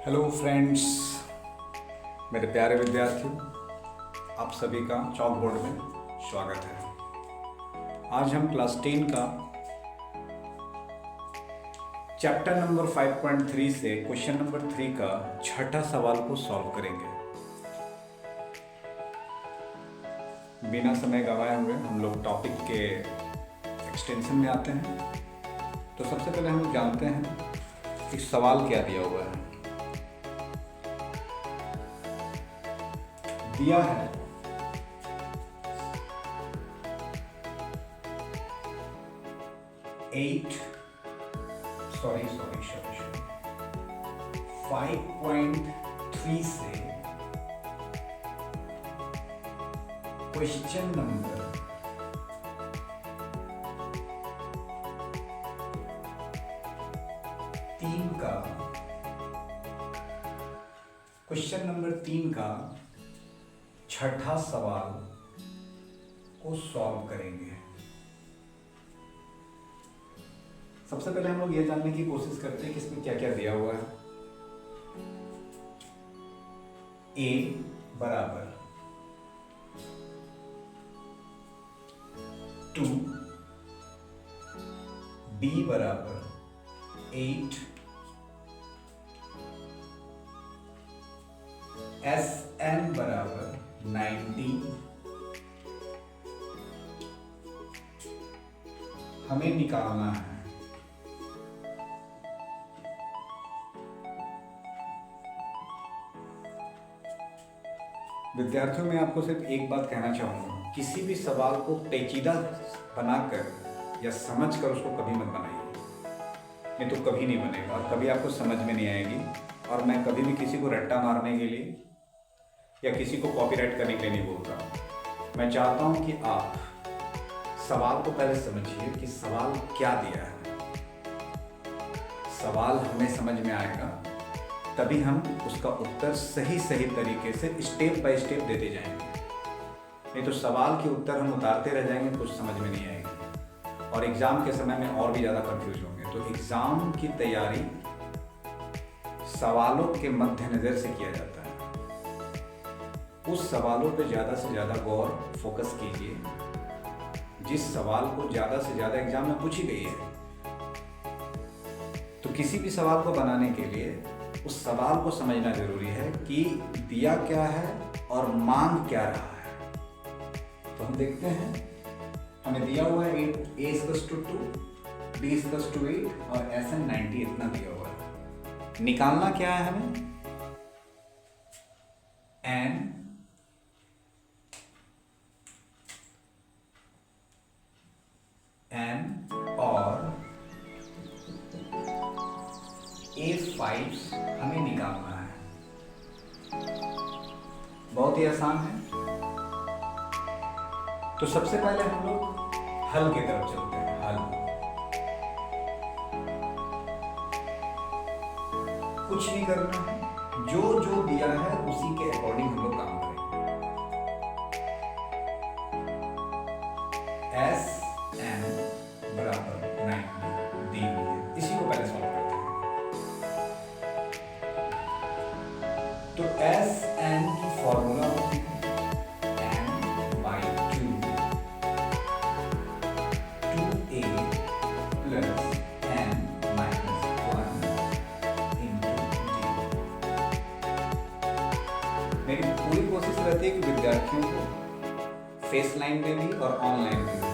Hello friends, मेरे प्यारे विद्यार्थियों, आप सभी का चॉक बोर्ड में स्वागत है। आज हम क्लास 10 का चैप्टर नंबर 5.3 से क्वेश्चन नंबर 3 का छठा सवाल को सॉल्व करेंगे। बिना समय गंवाए हुए हम लोग टॉपिक के एक्सटेंशन में आते हैं। तो सबसे पहले हम जानते हैं कि सवाल क्या दिया हुआ है। दिया है 5.3 से क्वेश्चन नंबर 3 का छठा सवाल को सॉल्व करेंगे। सबसे पहले हम लोग ये जानने की कोशिश करते हैं कि इसमें क्या क्या दिया हुआ है। a बराबर 2, b बराबर 8, Sn बराबर 90, हमें निकालना है विद्यार्थियों। मैं आपको सिर्फ एक बात कहना चाहूंगा, किसी भी सवाल को पेचीदा बनाकर या समझकर उसको कभी मत बनाइए, नहीं तो कभी नहीं बनेगा और कभी आपको समझ में नहीं आएगी। और मैं कभी भी किसी को रट्टा मारने के लिए या किसी को कॉपीराइट करने के लिए नहीं बोलता। मैं चाहता हूं कि आप सवाल को पहले समझिए कि सवाल क्या दिया है। सवाल हमें समझ में आएगा तभी हम उसका उत्तर सही तरीके से स्टेप बाय स्टेप देते जाएंगे। नहीं तो सवाल के उत्तर हम उतारते रह जाएंगे, कुछ समझ में नहीं आएगी और एग्जाम के समय में और भी ज़्यादा कंफ्यूज होंगे। तो एग्जाम की तैयारी सवालों के मद्देनजर से किया जाता है। उस सवालों पे ज़्यादा से ज़्यादा गौर फोकस कीजिए जिस सवाल को ज़्यादा से ज़्यादा एग्जाम में पूछी गई है। तो किसी भी सवाल को बनाने के लिए उस सवाल को समझना जरूरी है कि दिया क्या है और मांग क्या रहा है। तो हम देखते हैं, हमें दिया हुआ है 8, a = 2, b = 8 और Sn 90 इतना दिया हुआ है। निकालना क्या है हमें? n और a5 हमें निकालना है। बहुत ही आसान है। तो सबसे पहले हम लोग हल की तरफ चलते हैं। हल कुछ नहीं करना है, जो दिया है उसी के अकॉर्डिंग हम लोग काम करेंगे। Sn बराबर 90 दी हुई है, इसी को पहले सॉल्व करते हैं। तो Sn की फॉर्मूला होती है n/2 2a plus n - 1 into d। मेरी पूरी कोशिश रहती है कि विद्यार्थियों को फेस लाइन में भी और ऑनलाइन में भी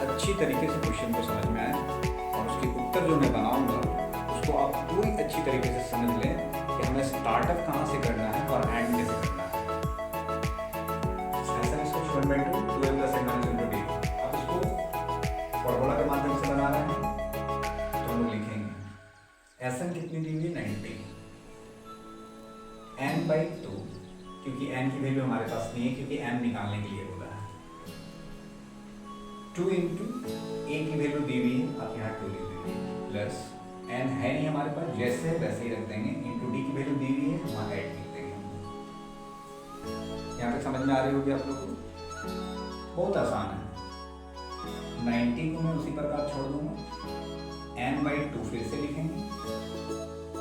अच्छी तरीके से क्वेश्चन को समझ में आए और उसके उत्तर जो मैं बनाऊंगा उसको आप पूरी अच्छी तरीके से समझ लें कि हमें स्टार्टअप कहाँ से करना है और एंड कैसे करना है। ऐसा इसको 1/2 12 + n - 2d आप इसको फॉर्मूला के माध्यम से बना रहे हैं। तो हम लोग लिखेंगे Sn कितनी दी हुई? 90 n/2, क्योंकि n की वैल्यू हमारे पास नहीं है क्योंकि m निकालने के लिए बोला है। 2 इंटू a की वैल्यू दी हुई है, आप यहाँ 2 लिख देंगे, प्लस n है नहीं हमारे पास, जैसे है वैसे ही रख देंगे, इंटू d की वैल्यू दी हुई है, वहाँ 8 लिख देंगे। यहाँ तक समझ में आ रही होगी आप लोग को? बहुत आसान है। 90 को मैं उसी प्रकार छोड़ दूंगा, n/2 फिर से लिखेंगे,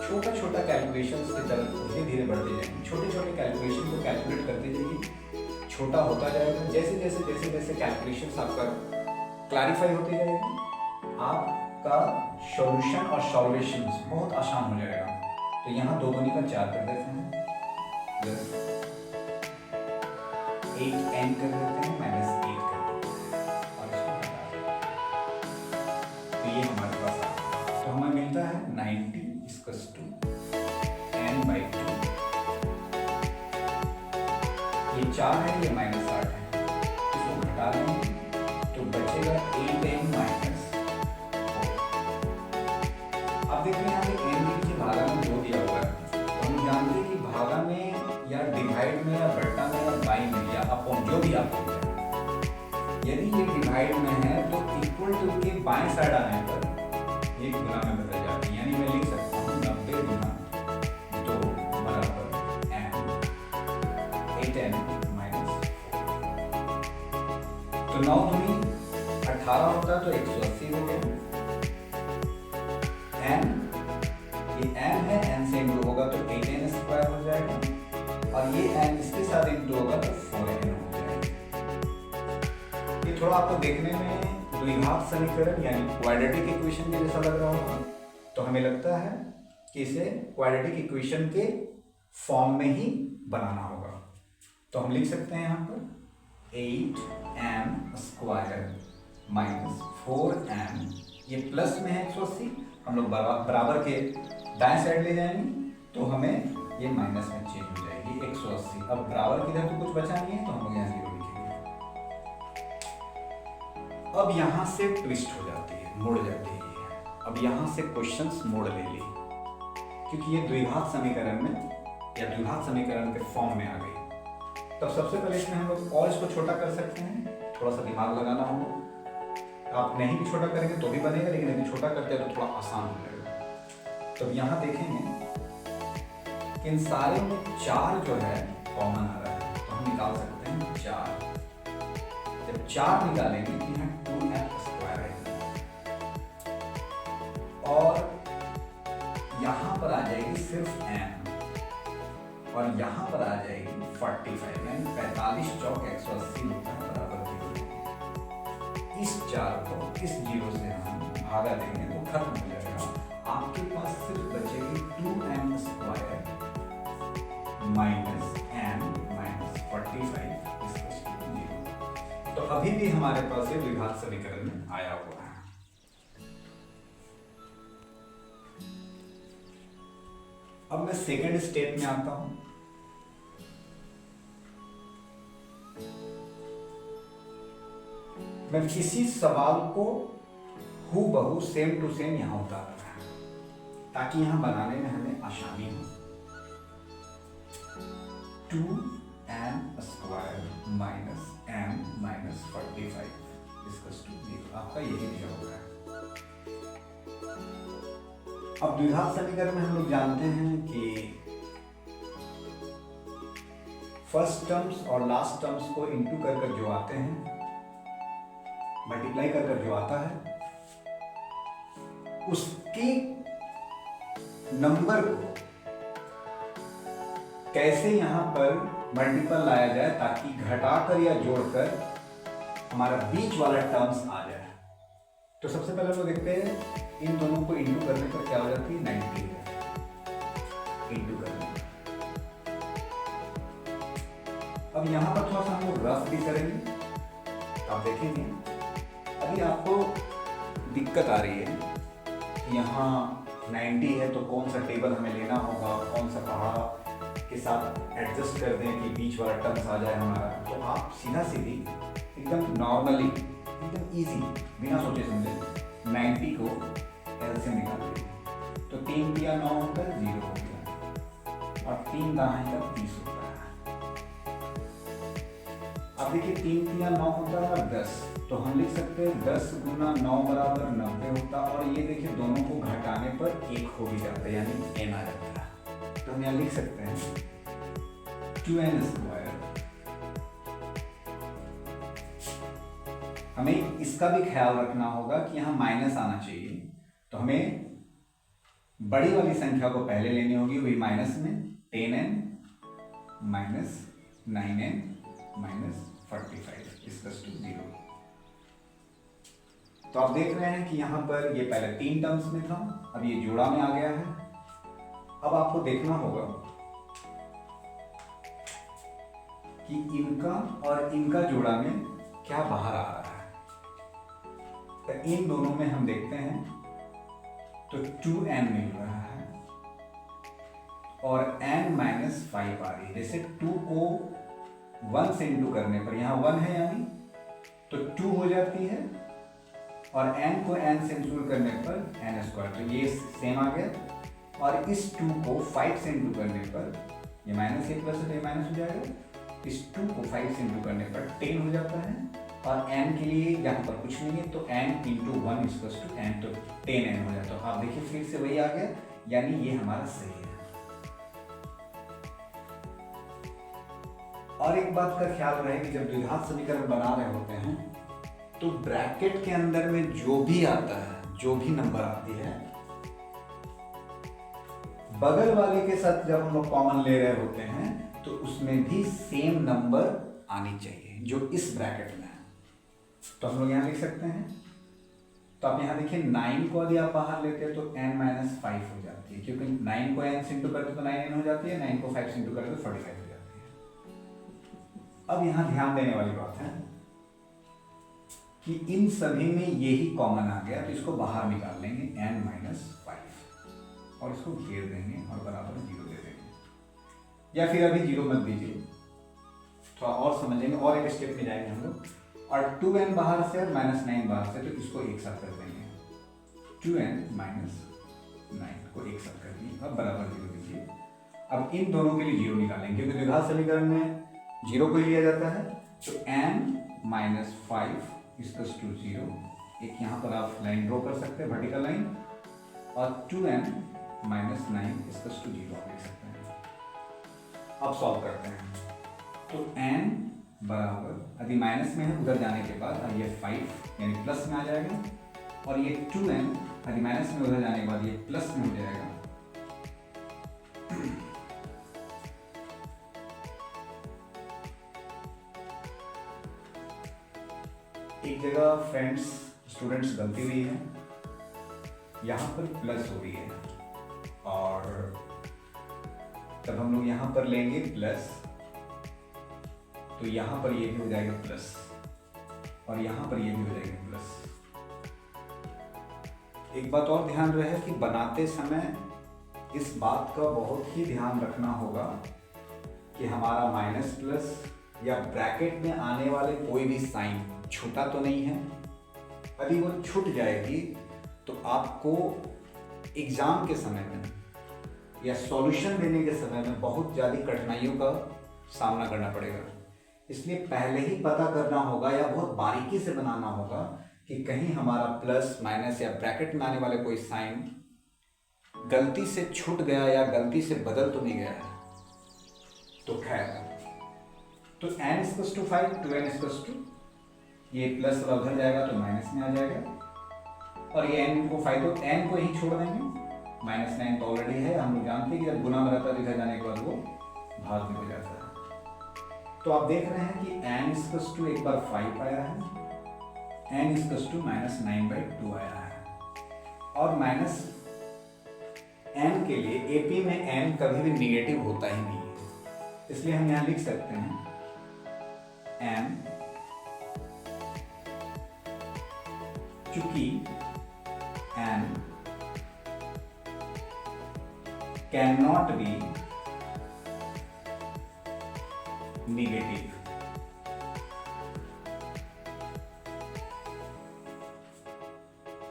छोटा छोटा कैलकुलेशन की तरफ धीरे धीरे बढ़ते जाएंगे। छोटे छोटे कैलकुलेशन को कैलकुलेट करते जाइए, छोटा होता जाएगा। जैसे जैसे जैसे जैसे कैलकुलेशन आपका क्लैरिफाई होती जाएगी, आपका सॉल्यूशन और सॉल्वेशन बहुत आसान हो जाएगा। तो यहाँ 2 दूनी का 4 कर देते हैं, 8n कर देते हैं, -8 कर देते हैं और इसको हटा देते हैं। तो ये हमारे पास आ गया। तो हमें मिलता है 90 n/2। ये 4 है, ये -8 है, इसको घटा देंगे तो बचेगा 8n -4। अब देखिए यहाँ पे n नीचे भागा में 2 दिया हुआ है, तो हम जानते हैं कि भागा में या डिवाइड में या बट्टा में या बाई में या अपॉन जो भी आप बोलते हैं, यदि ये डिवाइड में है तो इक्वल टू के बाएं साइड आने पर एक गुना में बदल जाती है। यानी मैं लिख सकता हूँ 90 गुना 2 बराबर n, 8n -4। तो 9 दूनी 18 होता है तो 180 हो गया। n, ये n है, n से इंटू होगा तो 8n² हो जाएगा, और ये n इसके साथ इंटू होगा तो 4n हो जाएगा। ये थोड़ा आपको देखने में द्विघात समीकरण यानी क्वाड्रेटिक इक्वेशन के जैसा लग रहा होगा, तो हमें लगता है कि इसे क्वाड्रेटिक इक्वेशन के फॉर्म में ही बनाना होगा। तो हम लिख सकते हैं यहाँ पर 8n² -4n, ये प्लस में है 180, हम लोग बराबर के दाएं साइड ले जाएंगे तो हमें ये माइनस में चेंज हो जाएगी 180। अब बराबर की इधर तो कुछ बचा नहीं है तो हम लोग यहाँ 0 लिखेंगे। अब यहाँ से ट्विस्ट हो जाती है, मुड़ जाती है। अब यहाँ से क्वेश्चंस मोड़ ले ली, क्योंकि ये द्विघात समीकरण में या द्विघात समीकरण के फॉर्म में आ गई। तब सबसे पहले इसमें हम लोग और इसको छोटा कर सकते हैं, थोड़ा सा दिमाग लगाना होगा। आप नहीं भी छोटा करेंगे तो भी बनेगा, लेकिन यदि छोटा करते हैं तो थोड़ा आसान हो जाएगा। तो यहाँ देखेंगे इन सारे में 4 जो है कॉमन आ रहा है, तो हम निकाल सकते हैं 4। जब 4 निकालेंगे तो यहाँ 2n² आएगा, और यहाँ पर आ जाएगी सिर्फ n, और यहाँ पर आ जाएगी 45, यानी 45 चौक 180 होता है बराबर 0। इस 4 को इस 0 से हम भागा देंगे तो खत्म हो जाएगा। आपके पास सिर्फ बचेगी 2n² -n -45 0। तो अभी भी हमारे पास ये द्विघात समीकरण में आया हुआ है। अब मैं सेकंड स्टेप में आता हूं। मैं किसी सवाल को हूबहू सेम टू सेम यहां उतार रहा हूं ताकि यहां बनाने में हमें आसानी हो। 2n² -n -45 0। आपका यही दिया हुआ है। अब द्विघात समीकरण में हम लोग जानते हैं कि फर्स्ट टर्म्स और लास्ट टर्म्स को इंटू कर जो आते हैं, मल्टीप्लाई कर जो आता है, उसके नंबर को कैसे यहां पर मल्टीपल लाया जाए ताकि घटाकर या जोड़कर हमारा बीच वाला टर्म्स आ जाए। तो सबसे पहले हम लोग देखते हैं इन दोनों को इंटू करने पर क्या हो जाती है, 90 इंटू करने। अब यहां पर थोड़ा सा हम लोग रफ भी करेंगे। आप देखेंगे अभी आपको दिक्कत आ रही है कि यहाँ 90 है तो कौन सा टेबल हमें लेना होगा, कौन सा पहाड़ के साथ एडजस्ट कर दें कि बीच वाला टर्म्स आ जाए हमारा। तो आप सीधा सीधी एकदम नॉर्मली, एकदम इजी, बिना सोचे समझे 90 को एलसीएम निकाल देंगे। तो 3 दिया 9 होता है, 0 हो गया, और 3 दाएं का 30 होता है। अब देखिए 3 दिया 9 होता है और 10, तो हम लिख सकते हैं 10 गुना 9 बराबर 90 होता है। और ये देखिए दोनों को घटाने पर 1 हो भी जाता है, यानी n आ जाता है। तो हम यहाँ लिख सकते हैं 2n²। हमें इसका भी ख्याल रखना होगा कि यहाँ माइनस आना चाहिए, तो हमें बड़ी वाली संख्या को पहले लेनी होगी, वही माइनस में 10n minus 9n minus 45 equals to 0। तो आप देख रहे हैं कि यहाँ पर ये पहले 3 टर्म्स में था, अब ये जोड़ा में आ गया है। अब आपको देखना होगा कि इनका और इनका जोड़ा में क्या बाहर आ रहा है। तो इन दोनों में हम देखते हैं तो 2n मिल रहा है और n माइनस 5 आ रही है। जैसे 2 को 1 से इंटू करने पर, यहाँ 1 है यानी तो 2 हो जाती है, और n को n से इंटू करने पर n स्क्वायर, तो ये सेम आ गया। और इस 2 को 5 से इंटू करने पर ये माइनस ये प्लस ये माइनस हो जाएगा। इस 2 को 5 से इंटू करने पर 10 हो जाता है, और n के लिए यहाँ पर कुछ नहीं है तो n into 1 equals to n, तो 10n हो जाता है। आप देखिए फिर से वही आ गया, यानी ये हमारा सही है। और एक बात का ख्याल रहे कि जब द्विघात समीकरण बना रहे होते हैं तो ब्रैकेट के अंदर में जो भी आता है, जो भी नंबर आती है, बगल वाले के साथ जब हम लोग कॉमन ले रहे होते हैं तो उसमें भी सेम नंबर आनी चाहिए जो इस ब्रैकेट में है। तो हम लोग यहाँ लिख सकते हैं, तो आप यहाँ देखिए 9 को यदि आप बाहर लेते हैं तो n माइनस 5 हो जाती है, क्योंकि 9 को n से इंटू करते तो 9n हो जाती है, 9 को 5 से इंटू करते तो 45 हो जाती है। अब यहाँ ध्यान देने वाली बात है कि इन सभी में यही कॉमन आ गया, तो इसको बाहर निकाल लेंगे n माइनस 5 और इसको घेर देंगे और बराबर 0 दे देंगे, या फिर अभी 0 मत दीजिए, थोड़ा और समझेंगे और एक स्टेप में जाएंगे हम लोग। और 2n बाहर से और माइनस 9 बाहर से, तो इसको एक साथ कर देंगे, 2n माइनस 9 को एक साथ कर दिए, अब बराबर 0 दीजिए। अब इन दोनों के लिए 0 निकालेंगे, क्योंकि द्विघात समीकरण में 0 को लिया जाता है, तो n माइनस 5 इक्वल्स टू 0। एक यहाँ पर आप लाइन ड्रॉ कर सकते हैं, वर्टिकल लाइन, और 2n माइनस 9 इक्वल्स टू 0 आप लिख सकते हैं। अब सॉल्व करते हैं, तो n बराबर यदि माइनस में है उधर जाने के बाद, अब ये 5 यानी प्लस में आ जाएगा, और ये 2n यदि माइनस में उधर जाने के बाद ये प्लस में हो जाएगा। एक जगह फ्रेंड्स स्टूडेंट्स गलती हुई है, यहाँ पर प्लस हो रही है, और तब हम लोग यहाँ पर लेंगे प्लस, तो यहाँ पर ये भी हो जाएगा प्लस, और यहाँ पर ये भी हो जाएगा प्लस। एक बात और ध्यान रहे कि बनाते समय इस बात का बहुत ही ध्यान रखना होगा कि हमारा माइनस प्लस या ब्रैकेट में आने वाले कोई भी साइन छूटा तो नहीं है। यदि वो छूट जाएगी तो आपको एग्जाम के समय में या सॉल्यूशन देने के समय में बहुत ज़्यादा कठिनाइयों का सामना करना पड़ेगा। इसलिए पहले ही पता करना होगा या बहुत बारीकी से बनाना होगा कि कहीं हमारा प्लस माइनस या ब्रैकेट में आने वाले कोई साइन गलती से छूट गया या गलती से बदल तो नहीं गया है। तो खैर, तो n equals to 5, 2n equals to, ये प्लस वाला उधर जाएगा तो माइनस में आ जाएगा, और ये n को 5 तो n को ही छोड़ देंगे, माइनस 9 तो ऑलरेडी है, हम लोग जानते हैं कि जब गुना में रहता है इधर जाने के बाद वो भाग में हो जाता है। तो आप देख रहे हैं कि n इक्वल्स टू एक बार 5 आया है, n इक्वल्स टू माइनस 9/2 आया है, और माइनस n के लिए AP में n कभी भी निगेटिव होता ही नहीं है, इसलिए हम यहाँ लिख सकते हैं n, चूंकि n can not be negative,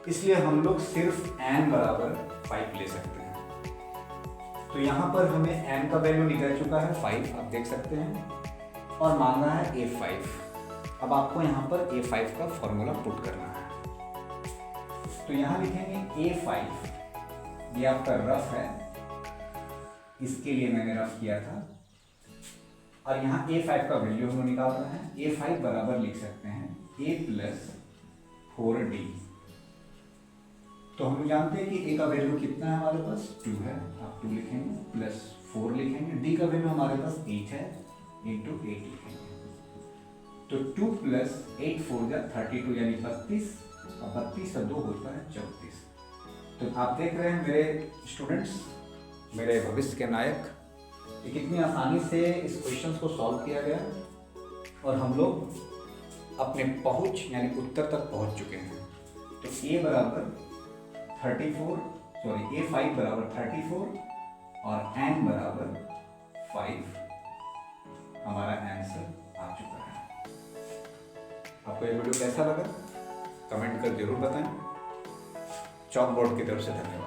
इसलिए हम लोग सिर्फ n बराबर 5 ले सकते हैं। तो यहाँ पर हमें n का वैल्यू निकल चुका है 5, आप देख सकते हैं, और मांग रहा है a5। अब आपको यहाँ पर a5 का फॉर्मूला पुट करना है, तो यहाँ लिखेंगे a5, ये आपका रफ है, इसके लिए मैंने रफ किया था, और यहाँ a5 का वैल्यू हम निकाल रहे हैं। a5 बराबर लिख सकते हैं a + 4d, तो हम लोग जानते हैं कि ए का वैल्यू कितना है हमारे पास 2 है, आप 2 लिखेंगे प्लस 4 लिखेंगे, डी का वैल्यू हमारे पास 8 है इंटू 8 लिखेंगे। तो 2 प्लस 8 4 या 32 यानी 32, और 32 से 2 होता है 34। तो आप देख रहे हैं मेरे स्टूडेंट्स, मेरे भविष्य के नायक, कि कितनी आसानी से इस क्वेश्चन को सॉल्व किया गया और हम लोग अपने पहुंच यानी उत्तर तक पहुंच चुके हैं। तो ए बराबर 5 बराबर 34 और n बराबर 5 हमारा आंसर आ चुका है। आपको ये वीडियो कैसा लगा कमेंट कर जरूर बताएं। चॉक बोर्ड की तरफ से धन्यवाद।